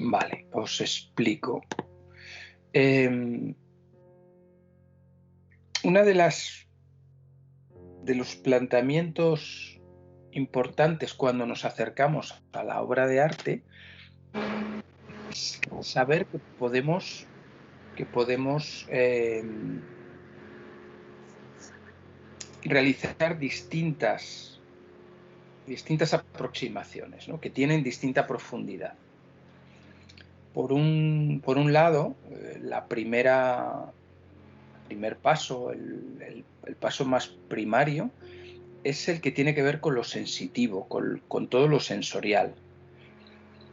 Vale, os explico. Eh, una de los planteamientos importantes cuando nos acercamos a la obra de arte es saber que podemos realizar distintas aproximaciones, ¿no? Que tienen distinta profundidad. Por un lado, el primer paso, el paso más primario, es el que tiene que ver con lo sensitivo, con todo lo sensorial.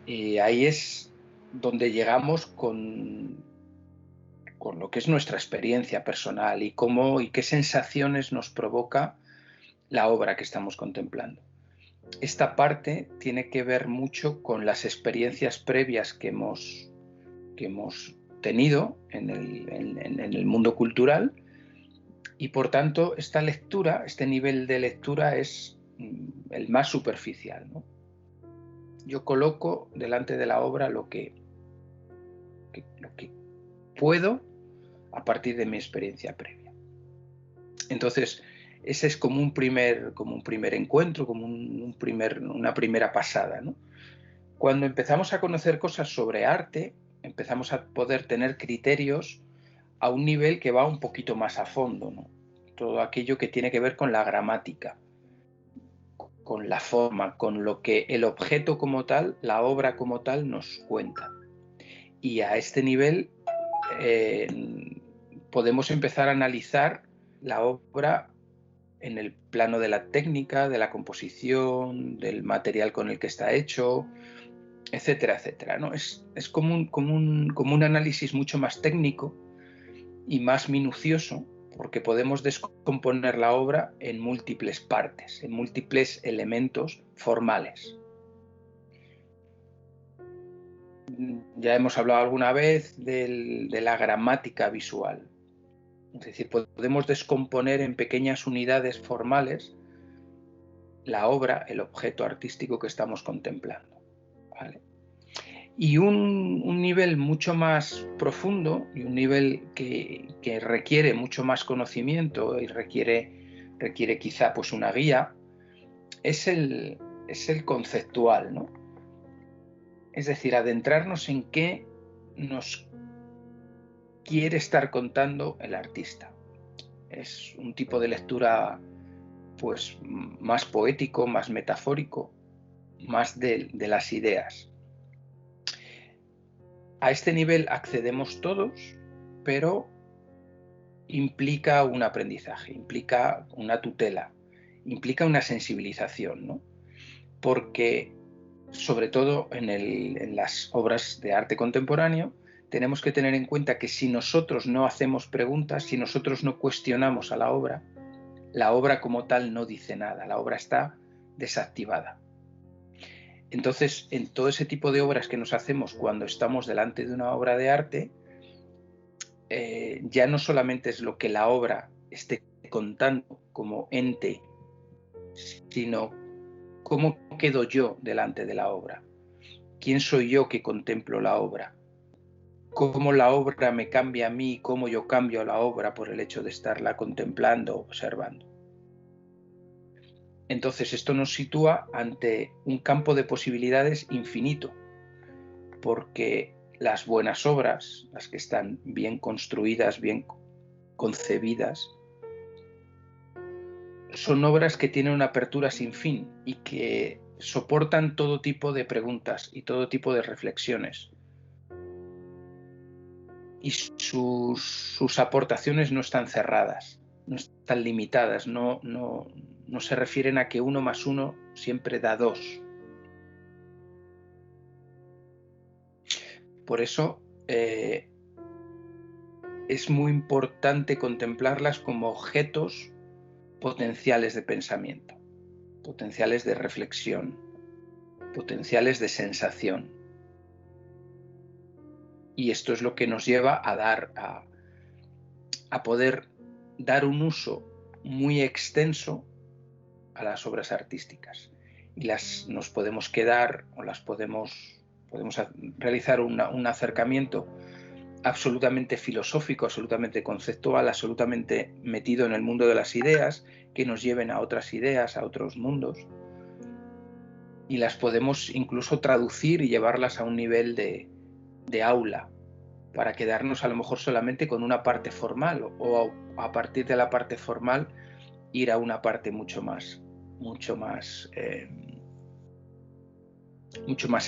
Y ahí es donde llegamos con lo que es nuestra experiencia personal y cómo y qué sensaciones nos provoca la obra que estamos contemplando. Esta parte tiene que ver mucho con las experiencias previas que hemos tenido en el mundo cultural, y por tanto esta lectura, este nivel de lectura es el más superficial, ¿no? Yo coloco delante de la obra lo que puedo a partir de mi experiencia previa. Entonces, ese es como un primer encuentro, como una primera pasada, ¿no? Cuando empezamos a conocer cosas sobre arte, empezamos a poder tener criterios a un nivel que va un poquito más a fondo, ¿no? Todo aquello que tiene que ver con la gramática, con la forma, con lo que el objeto como tal, la obra como tal nos cuenta. Y a este nivel eh, podemos empezar a analizar la obra en el plano de la técnica, de la composición, del material con el que está hecho, etcétera, etcétera, ¿no? Es como un análisis mucho más técnico y más minucioso, porque podemos descomponer la obra en múltiples partes, en múltiples elementos formales. Ya hemos hablado alguna vez de la gramática visual. Es decir, podemos descomponer en pequeñas unidades formales la obra, el objeto artístico que estamos contemplando, ¿vale? Y un nivel mucho más profundo y un nivel que requiere mucho más conocimiento y requiere quizá pues una guía, es el conceptual, ¿no? Es decir, adentrarnos en qué nos quiere estar contando el artista. Es un tipo de lectura pues más poético, más metafórico, más de las ideas. A este nivel accedemos todos, pero implica un aprendizaje, implica una tutela, implica una sensibilización, ¿no? Porque, sobre todo en las obras de arte contemporáneo, tenemos que tener en cuenta que si nosotros no hacemos preguntas, si nosotros no cuestionamos a la obra como tal no dice nada, la obra está desactivada. Entonces, en todo ese tipo de obras que nos hacemos cuando estamos delante de una obra de arte, ya no solamente es lo que la obra esté contando como ente, sino cómo quedo yo delante de la obra, quién soy yo que contemplo la obra, cómo la obra me cambia a mí, cómo yo cambio a la obra por el hecho de estarla contemplando, observando. Entonces esto nos sitúa ante un campo de posibilidades infinito, porque las buenas obras, las que están bien construidas, bien concebidas, son obras que tienen una apertura sin fin y que soportan todo tipo de preguntas y todo tipo de reflexiones. Y sus aportaciones no están cerradas, no están limitadas, no se refieren a que 1 más 1 siempre da 2. Por eso es muy importante contemplarlas como objetos potenciales de pensamiento, potenciales de reflexión, potenciales de sensación. Y esto es lo que nos lleva a poder dar un uso muy extenso a las obras artísticas. Y nos podemos quedar o las podemos Podemos realizar un acercamiento absolutamente filosófico, absolutamente conceptual, absolutamente metido en el mundo de las ideas, que nos lleven a otras ideas, a otros mundos. Y las podemos incluso traducir y llevarlas a un nivel de aula, para quedarnos a lo mejor solamente con una parte formal, o a partir de la parte formal ir a una parte mucho más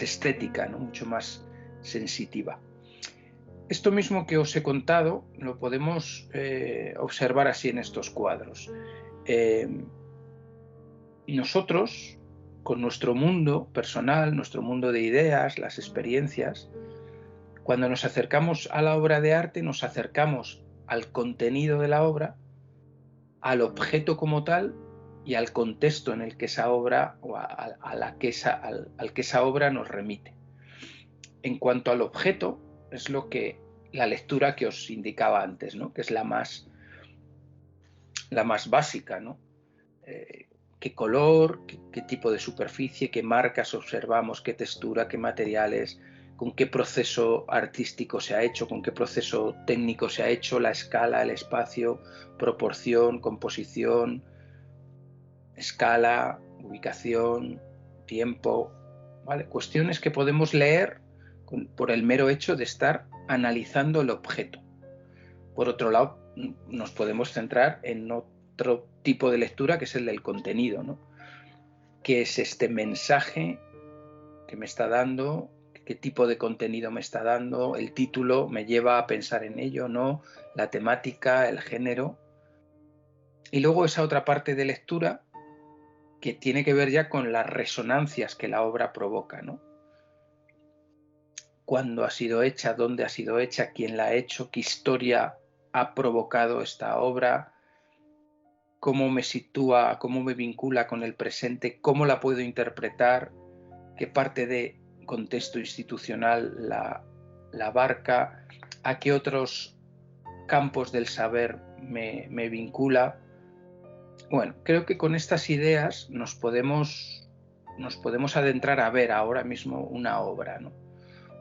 estética, ¿no? Mucho más sensitiva. Esto mismo que os he contado lo podemos observar así en estos cuadros. Nosotros, con nuestro mundo personal, nuestro mundo de ideas, las experiencias, cuando nos acercamos a la obra de arte, nos acercamos al contenido de la obra, al objeto como tal y al contexto en el que esa obra o al que esa obra nos remite. En cuanto al objeto, es la lectura que os indicaba antes, ¿no? Que es la más básica, ¿no? Qué color, qué tipo de superficie, qué marcas observamos, qué textura, qué materiales, con qué proceso artístico se ha hecho, con qué proceso técnico se ha hecho, la escala, el espacio, proporción, composición, escala, ubicación, tiempo, ¿vale? Cuestiones que podemos leer por el mero hecho de estar analizando el objeto. Por otro lado, nos podemos centrar en otro tipo de lectura, que es el del contenido, ¿no? ¿Qué es este mensaje que me está dando? ¿Qué tipo de contenido me está dando? El título me lleva a pensar en ello, ¿no? La temática, el género. Y luego esa otra parte de lectura que tiene que ver ya con las resonancias que la obra provoca, ¿no? ¿Cuándo ha sido hecha? ¿Dónde ha sido hecha? ¿Quién la ha hecho? ¿Qué historia ha provocado esta obra? ¿Cómo me sitúa? ¿Cómo me vincula con el presente? ¿Cómo la puedo interpretar? ¿Qué parte de contexto institucional la abarca? ¿A qué otros campos del saber me vincula? Bueno, creo que con estas ideas nos podemos adentrar a ver ahora mismo una obra, ¿no?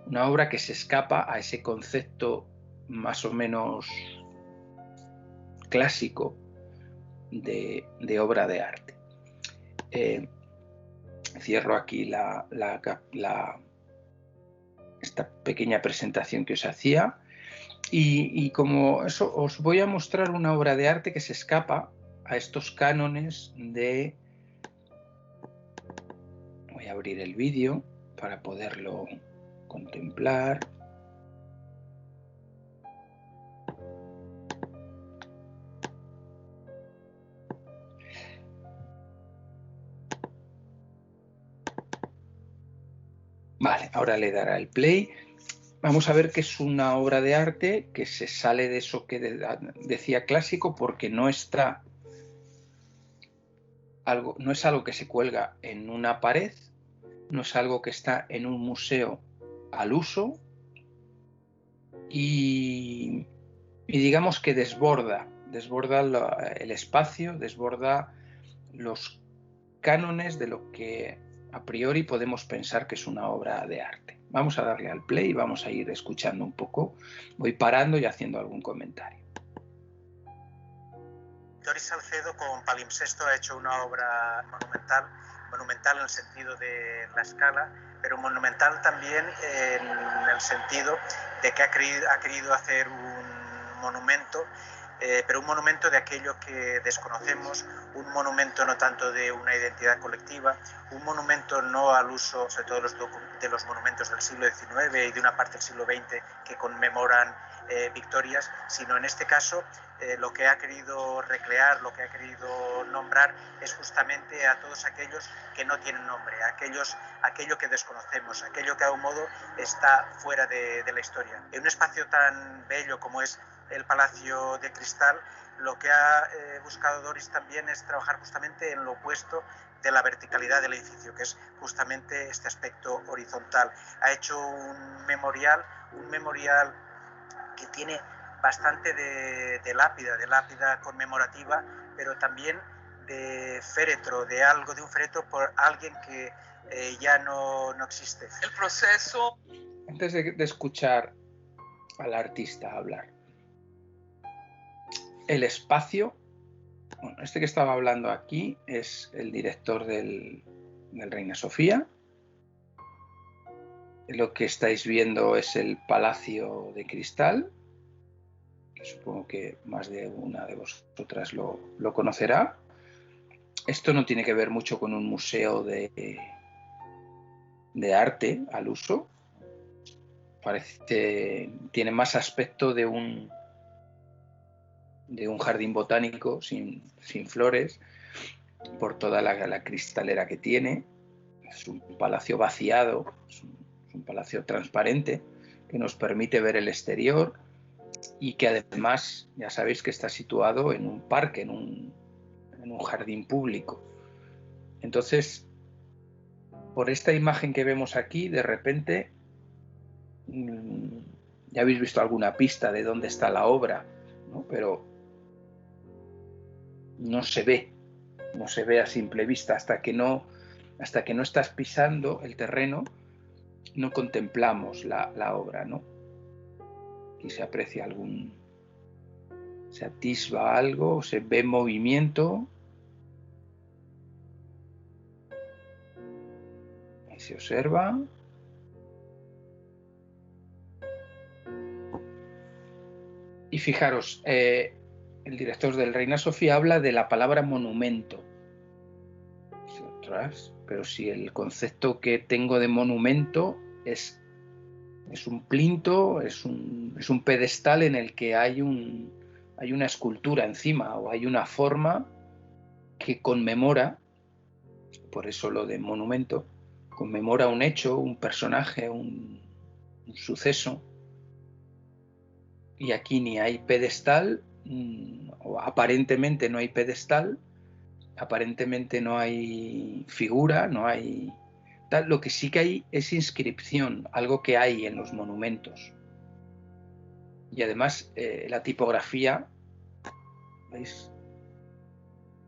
Una obra que se escapa a ese concepto más o menos clásico de obra de arte. Cierro aquí esta pequeña presentación que os hacía y como eso os voy a mostrar una obra de arte que se escapa a estos cánones de... Voy a abrir el vídeo para poderlo contemplar. Vale, ahora le dará el play. Vamos a ver que es una obra de arte que se sale de eso que decía clásico, porque no es algo que se cuelga en una pared, no es algo que está en un museo al uso y digamos que desborda el espacio, desborda los cánones de lo que a priori podemos pensar que es una obra de arte. Vamos a darle al play y vamos a ir escuchando un poco. Voy parando y haciendo algún comentario. Doris Salcedo con Palimpsesto ha hecho una obra monumental en el sentido de la escala, pero monumental también en el sentido de que ha querido hacer un monumento, pero un monumento de aquello que desconocemos, un monumento no tanto de una identidad colectiva, un monumento no al uso, sobre todo de los monumentos del siglo XIX y de una parte del siglo XX que conmemoran victorias, sino en este caso lo que ha querido recrear, lo que ha querido nombrar es justamente a todos aquellos que no tienen nombre, aquello que desconocemos, aquello que de algún modo está fuera de la historia. En un espacio tan bello como es el Palacio de Cristal, lo que ha buscado Doris también es trabajar justamente en lo opuesto de la verticalidad del edificio, que es justamente este aspecto horizontal. Ha hecho un memorial que tiene bastante de lápida conmemorativa, pero también de féretro, de algo, de un féretro por alguien que ya no existe. El proceso... Antes de escuchar al artista hablar, el espacio, bueno, este que estaba hablando aquí es el director del Reina Sofía. Lo que estáis viendo es el Palacio de Cristal, que supongo que más de una de vosotras lo conocerá. Esto no tiene que ver mucho con un museo de arte al uso. Tiene más aspecto de un jardín botánico sin flores, por toda la cristalera que tiene. Es un palacio vaciado, es un palacio transparente que nos permite ver el exterior y que además ya sabéis que está situado en un parque, en un jardín público. Entonces, por esta imagen que vemos aquí, de repente ya habéis visto alguna pista de dónde está la obra, ¿no? Pero no se ve a simple vista hasta que no estás pisando el terreno. No contemplamos la obra, ¿no? Aquí se aprecia se atisba algo, se ve movimiento. Ahí se observa. Y fijaros, el director del Reina Sofía habla de la palabra monumento. Pero si el concepto que tengo de monumento es un plinto, es un pedestal en el que hay una escultura encima o hay una forma que conmemora, por eso lo de monumento, conmemora un hecho, un personaje, un suceso. Y aquí ni hay pedestal, o aparentemente no hay pedestal, aparentemente no hay figura, no hay tal. Lo que sí que hay es inscripción, algo que hay en los monumentos. Y además la tipografía, ¿veis?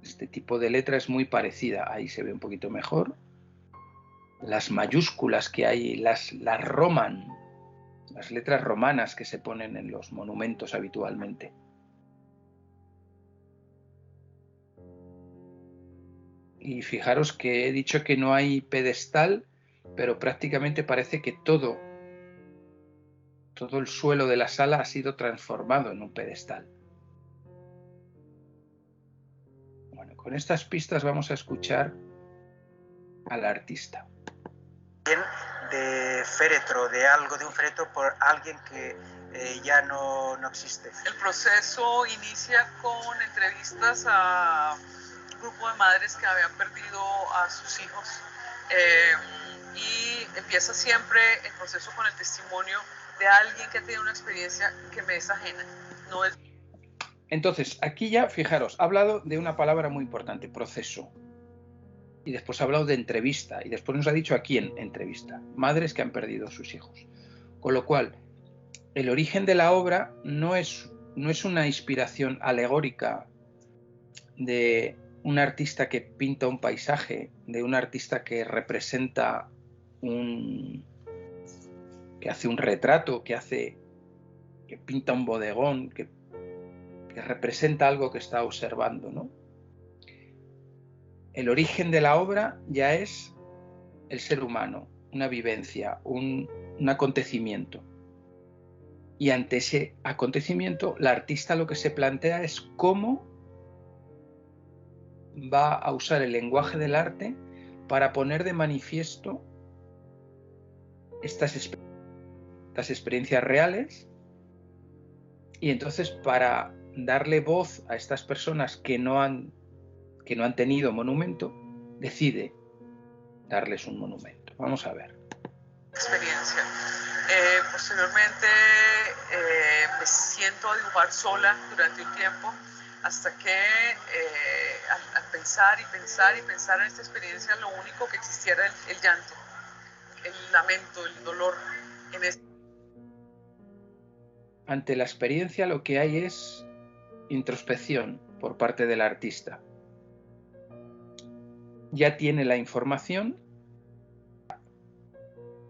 Este tipo de letra es muy parecida, ahí se ve un poquito mejor. Las mayúsculas que hay, las letras romanas que se ponen en los monumentos habitualmente. Y fijaros que he dicho que no hay pedestal, pero prácticamente parece que todo el suelo de la sala ha sido transformado en un pedestal. Bueno, con estas pistas vamos a escuchar al artista. De féretro, de algo, de un féretro por alguien que ya no existe. El proceso inicia con entrevistas a un grupo de madres que habían perdido a sus hijos y empieza siempre el proceso con el testimonio de alguien que ha tenido una experiencia que me es ajena. No es... Entonces, aquí ya, fijaros, ha hablado de una palabra muy importante, proceso. Y después ha hablado de entrevista. Y después nos ha dicho a quién entrevista. Madres que han perdido a sus hijos. Con lo cual, el origen de la obra no es una inspiración alegórica de un artista que pinta un paisaje, de un artista que representa que hace un retrato, que pinta un bodegón, que representa algo que está observando, ¿no? El origen de la obra ya es el ser humano, una vivencia, un acontecimiento. Y ante ese acontecimiento, la artista lo que se plantea es cómo va a usar el lenguaje del arte para poner de manifiesto estas experiencias reales, y entonces para darle voz a estas personas que no han tenido monumento, decide darles un monumento. Vamos a ver. Experiencia. Posteriormente me siento a dibujar sola durante un tiempo hasta que al pensar en esta experiencia, lo único que existiera era el llanto, el lamento, el dolor. Ante la experiencia lo que hay es introspección por parte del artista. ya tiene la información,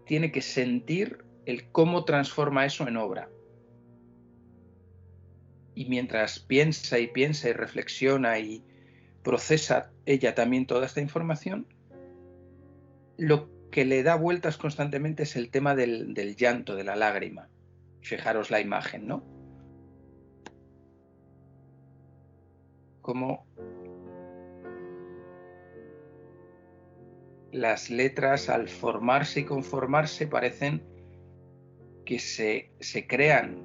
tiene que sentir el cómo transforma eso en obra. Y mientras piensa y piensa y reflexiona y procesa ella también toda esta información, lo que le da vueltas constantemente es el tema del llanto, de la lágrima. Fijaros la imagen, ¿no? Como las letras, al formarse y conformarse, parecen que se crean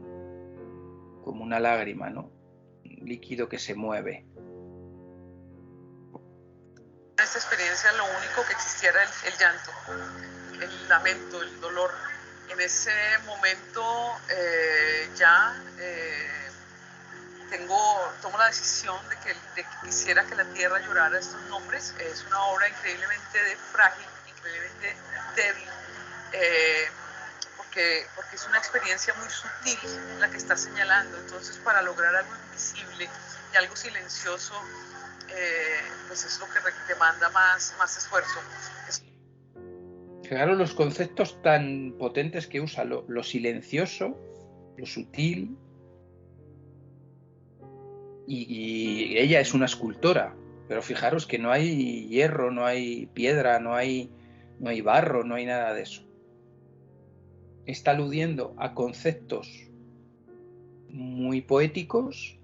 como una lágrima, ¿no? Un líquido que se mueve. En esta experiencia lo único que existía era el llanto, el lamento, el dolor. En ese momento tomo la decisión de que quisiera que la tierra llorara estos nombres. Es una obra increíblemente frágil, increíblemente débil, porque es una experiencia muy sutil la que está señalando. Entonces, para lograr algo invisible y algo silencioso, pues es lo que demanda más esfuerzo. Fijaros los conceptos tan potentes que usa, lo silencioso, lo sutil. Y ella es una escultora, pero fijaros que no hay hierro, no hay piedra, no hay barro, no hay nada de eso. Está aludiendo a conceptos muy poéticos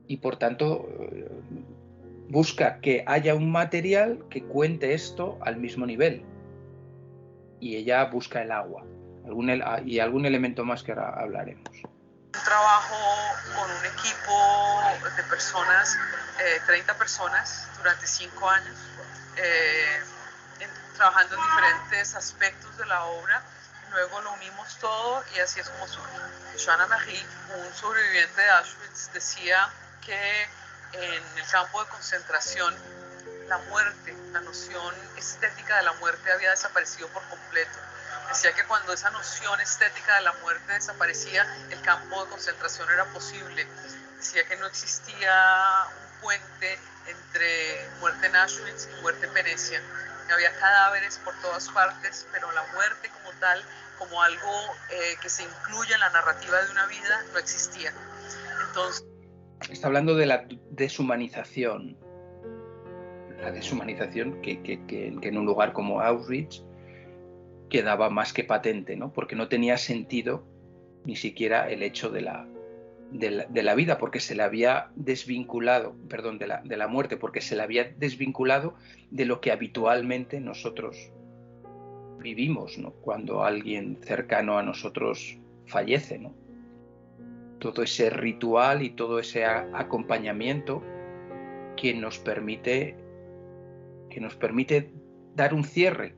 y por tanto busca que haya un material que cuente esto al mismo nivel. Y ella busca el agua y algún elemento más que ahora hablaremos. Un trabajo con un equipo de personas, 30 personas, durante 5 años, trabajando en diferentes aspectos de la obra. Luego lo unimos todo y así es como surgió. Joanna Marie, un sobreviviente de Auschwitz, decía que en el campo de concentración la muerte, la noción estética de la muerte había desaparecido por completo. Decía que cuando esa noción estética de la muerte desaparecía, el campo de concentración era posible. Decía que no existía un puente entre muerte en Auschwitz y muerte en Venecia. Había cadáveres por todas partes, pero la muerte como tal, como algo que se incluye en la narrativa de una vida, no existía. Entonces, está hablando de la deshumanización. La deshumanización que en un lugar como Auschwitz quedaba más que patente, ¿no? Porque no tenía sentido ni siquiera el hecho de la vida, porque se le había desvinculado, perdón, de la muerte, porque se le había desvinculado de lo que habitualmente nosotros vivimos, ¿no? Cuando alguien cercano a nosotros fallece, ¿no? Todo ese ritual y todo ese acompañamiento que nos permite dar un cierre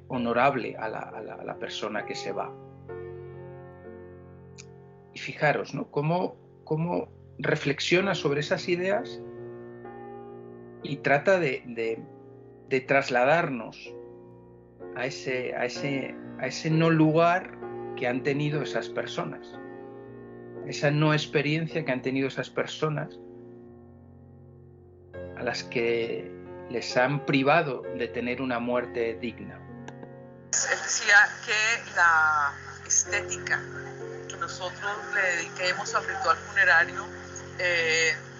honorable a la persona que se va. Y fijaros, ¿no? Cómo reflexiona sobre esas ideas y trata de trasladarnos a ese no lugar que han tenido esas personas, esa no experiencia que han tenido esas personas a las que les han privado de tener una muerte digna. Él decía que la estética que nosotros le dediquemos al ritual funerario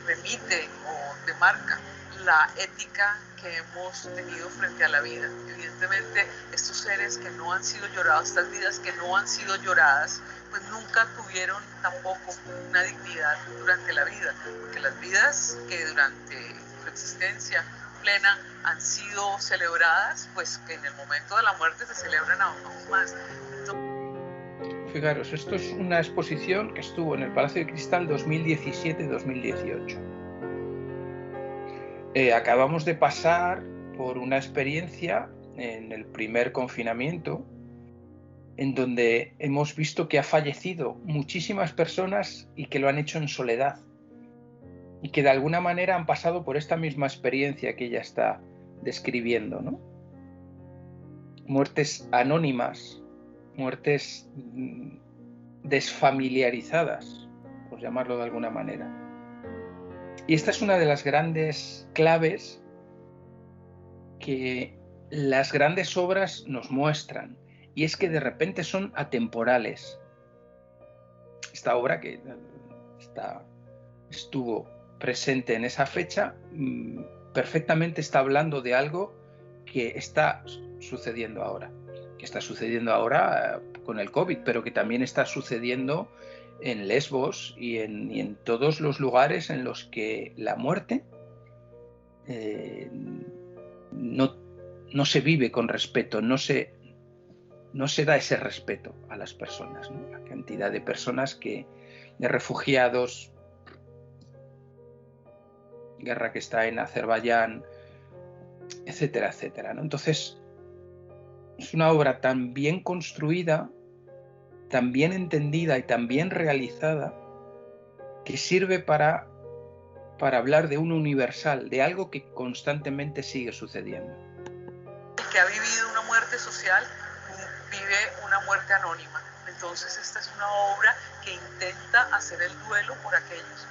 remite o demarca la ética que hemos tenido frente a la vida. Evidentemente, estos seres que no han sido llorados, estas vidas que no han sido lloradas, pues nunca tuvieron tampoco una dignidad durante la vida, porque las vidas que durante su existencia plena han sido celebradas, pues que en el momento de la muerte se celebran aún más. Fijaros, esto es una exposición que estuvo en el Palacio de Cristal 2017-2018. Acabamos de pasar por una experiencia en el primer confinamiento en donde hemos visto que ha fallecido muchísimas personas y que lo han hecho en soledad y que de alguna manera han pasado por esta misma experiencia que ella está describiendo, ¿no? Muertes anónimas, muertes desfamiliarizadas, por llamarlo de alguna manera. Y esta es una de las grandes claves que las grandes obras nos muestran, y es que de repente son atemporales. Esta obra que estuvo presente en esa fecha perfectamente está hablando de algo que está sucediendo ahora, con el COVID, pero que también está sucediendo en Lesbos y en todos los lugares en los que la muerte no se vive con respeto, no se da ese respeto a las personas, ¿no? La cantidad de personas de refugiados, guerra que está en Azerbaiyán, etcétera, etcétera, ¿no? Entonces, es una obra tan bien construida, tan bien entendida y tan bien realizada, que sirve para hablar de un universal, de algo que constantemente sigue sucediendo. El que ha vivido una muerte social vive una muerte anónima. Entonces esta es una obra que intenta hacer el duelo por aquellos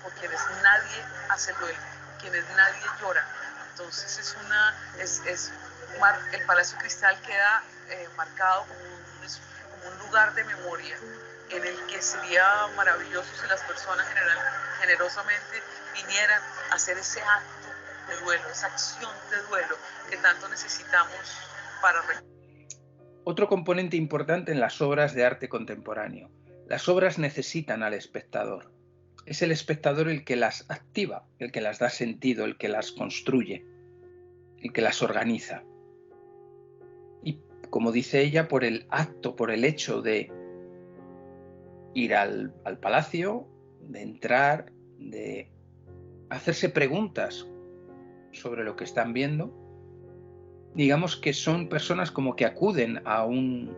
por quienes nadie hace el duelo, quienes nadie llora. Entonces el Palacio Cristal queda marcado como un lugar de memoria en el que sería maravilloso si las personas generosamente vinieran a hacer ese acto de duelo, esa acción de duelo que tanto necesitamos para... Otro componente importante en las obras de arte contemporáneo. Las obras necesitan al espectador. Es el espectador el que las activa, el que las da sentido, el que las construye, el que las organiza. Y como dice ella, por el acto, por el hecho de ir al palacio, de entrar, de hacerse preguntas sobre lo que están viendo, digamos que son personas como que acuden a un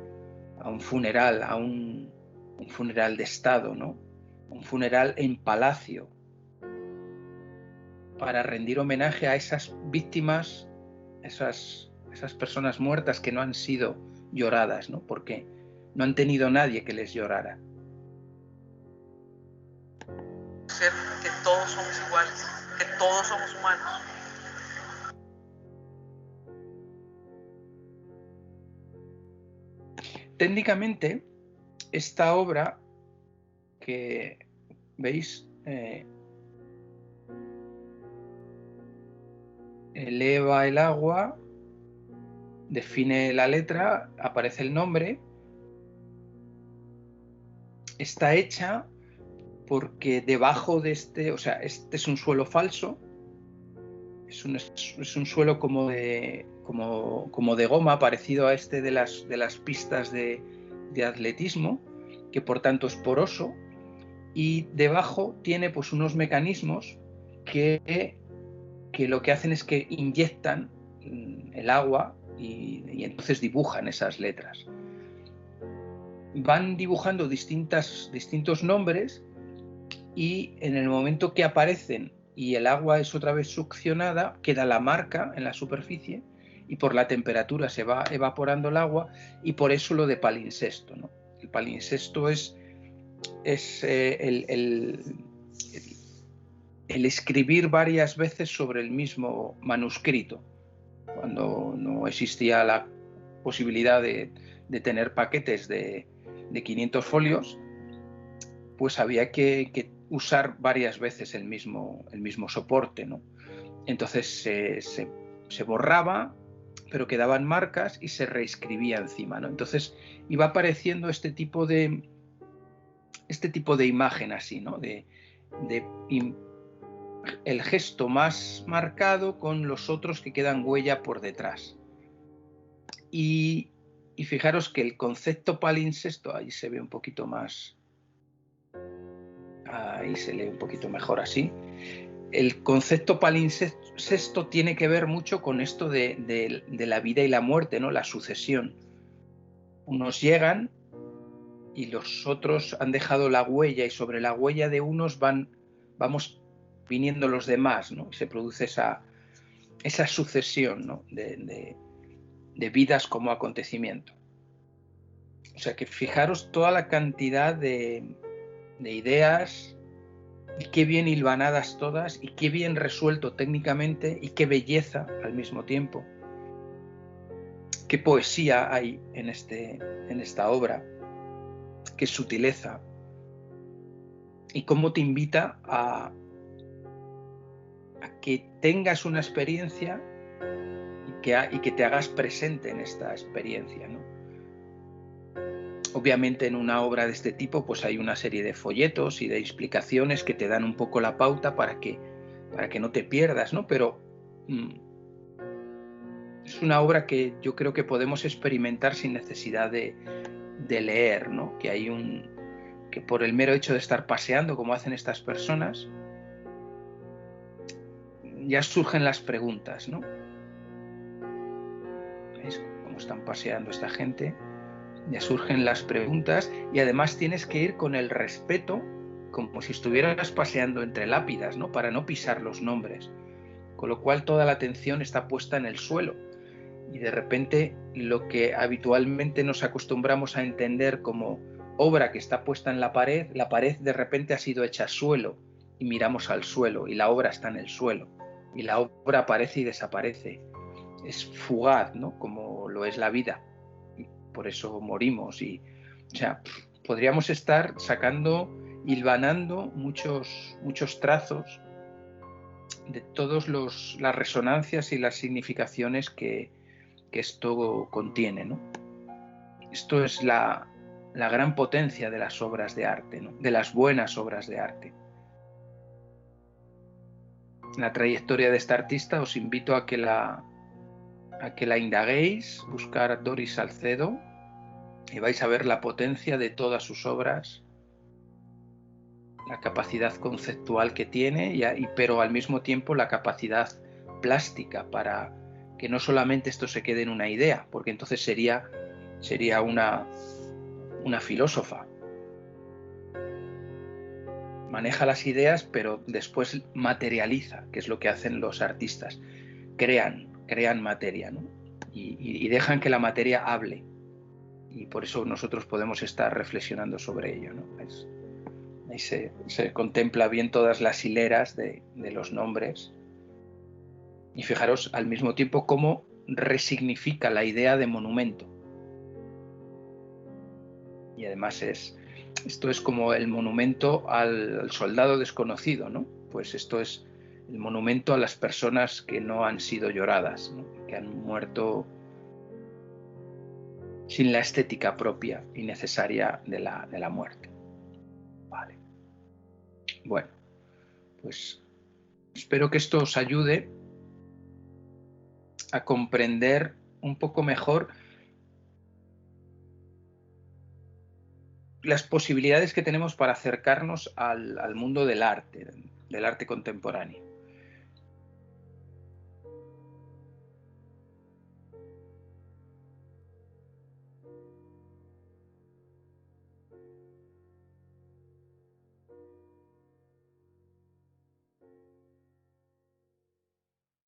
funeral, a un funeral de Estado, ¿no? Un funeral en palacio, para rendir homenaje a esas víctimas, esas personas muertas que no han sido lloradas, ¿no? Porque no han tenido nadie que les llorara. Que todos somos iguales, que todos somos humanos. Técnicamente, esta obra que veis eleva el agua, define la letra, aparece el nombre, está hecha porque debajo de este es un suelo falso, es un suelo como de goma, parecido a este de las pistas de atletismo, que por tanto es poroso, y debajo tiene pues unos mecanismos que lo que hacen es que inyectan el agua y entonces dibujan esas letras. Van dibujando distintos nombres, y en el momento que aparecen y el agua es otra vez succionada, queda la marca en la superficie y por la temperatura se va evaporando el agua, y por eso lo de palimpsesto, ¿no? El palimpsesto es el escribir varias veces sobre el mismo manuscrito. Cuando no existía la posibilidad de tener paquetes de 500 folios, pues había que usar varias veces el mismo soporte, ¿no? Entonces se borraba, pero quedaban marcas y se reescribía encima, ¿no? Entonces iba apareciendo este tipo de imagen así, ¿no? El gesto más marcado con los otros que quedan huella por detrás. Y fijaros que el concepto palimpsesto, ahí se ve un poquito más, ahí se lee un poquito mejor así. El concepto palimpsesto tiene que ver mucho con esto de la vida y la muerte, ¿no? La sucesión. Unos llegan y los otros han dejado la huella, y sobre la huella de unos vamos viniendo los demás, ¿no? Y se produce esa sucesión, ¿no? de vidas como acontecimiento. O sea que fijaros toda la cantidad de ideas, Y qué bien hilvanadas todas, y qué bien resuelto técnicamente, y qué belleza al mismo tiempo. Qué poesía hay en esta obra, qué sutileza, y cómo te invita a que tengas una experiencia y que te hagas presente en esta experiencia, ¿no? Obviamente en una obra de este tipo pues hay una serie de folletos y de explicaciones que te dan un poco la pauta para que no te pierdas, ¿no? Pero es una obra que yo creo que podemos experimentar sin necesidad de leer, ¿no? Que por el mero hecho de estar paseando, como hacen estas personas, ya surgen las preguntas, ¿no? ¿Veis cómo están paseando esta gente? Ya surgen las preguntas y además tienes que ir con el respeto, como si estuvieras paseando entre lápidas, ¿no? Para no pisar los nombres. Con lo cual toda la atención está puesta en el suelo. Y de repente lo que habitualmente nos acostumbramos a entender como obra que está puesta en la pared de repente ha sido hecha suelo y miramos al suelo y la obra está en el suelo y la obra aparece y desaparece. Es fugaz, ¿no? Como lo es la vida. Y por eso morimos. O sea, podríamos estar hilvanando muchos trazos de todas las resonancias y las significaciones que esto contiene, ¿no? Esto es la gran potencia de las obras de arte, ¿no? De las buenas obras de arte. La trayectoria de esta artista os invito a que la indaguéis, buscar a Doris Salcedo y vais a ver la potencia de todas sus obras, la capacidad conceptual que tiene, pero al mismo tiempo la capacidad plástica para que no solamente esto se quede en una idea, porque entonces sería una filósofa. Maneja las ideas, pero después materializa, que es lo que hacen los artistas. Crean materia, ¿no? Y dejan que la materia hable. Y por eso nosotros podemos estar reflexionando sobre ello, ¿no? Ahí se contempla bien todas las hileras de los nombres. Y fijaros al mismo tiempo cómo resignifica la idea de monumento. Y además esto es como el monumento al soldado desconocido, ¿no? Pues esto es el monumento a las personas que no han sido lloradas, ¿no? Que han muerto sin la estética propia y necesaria de la muerte. Vale. Bueno, pues espero que esto os ayude a comprender un poco mejor las posibilidades que tenemos para acercarnos al mundo del arte contemporáneo.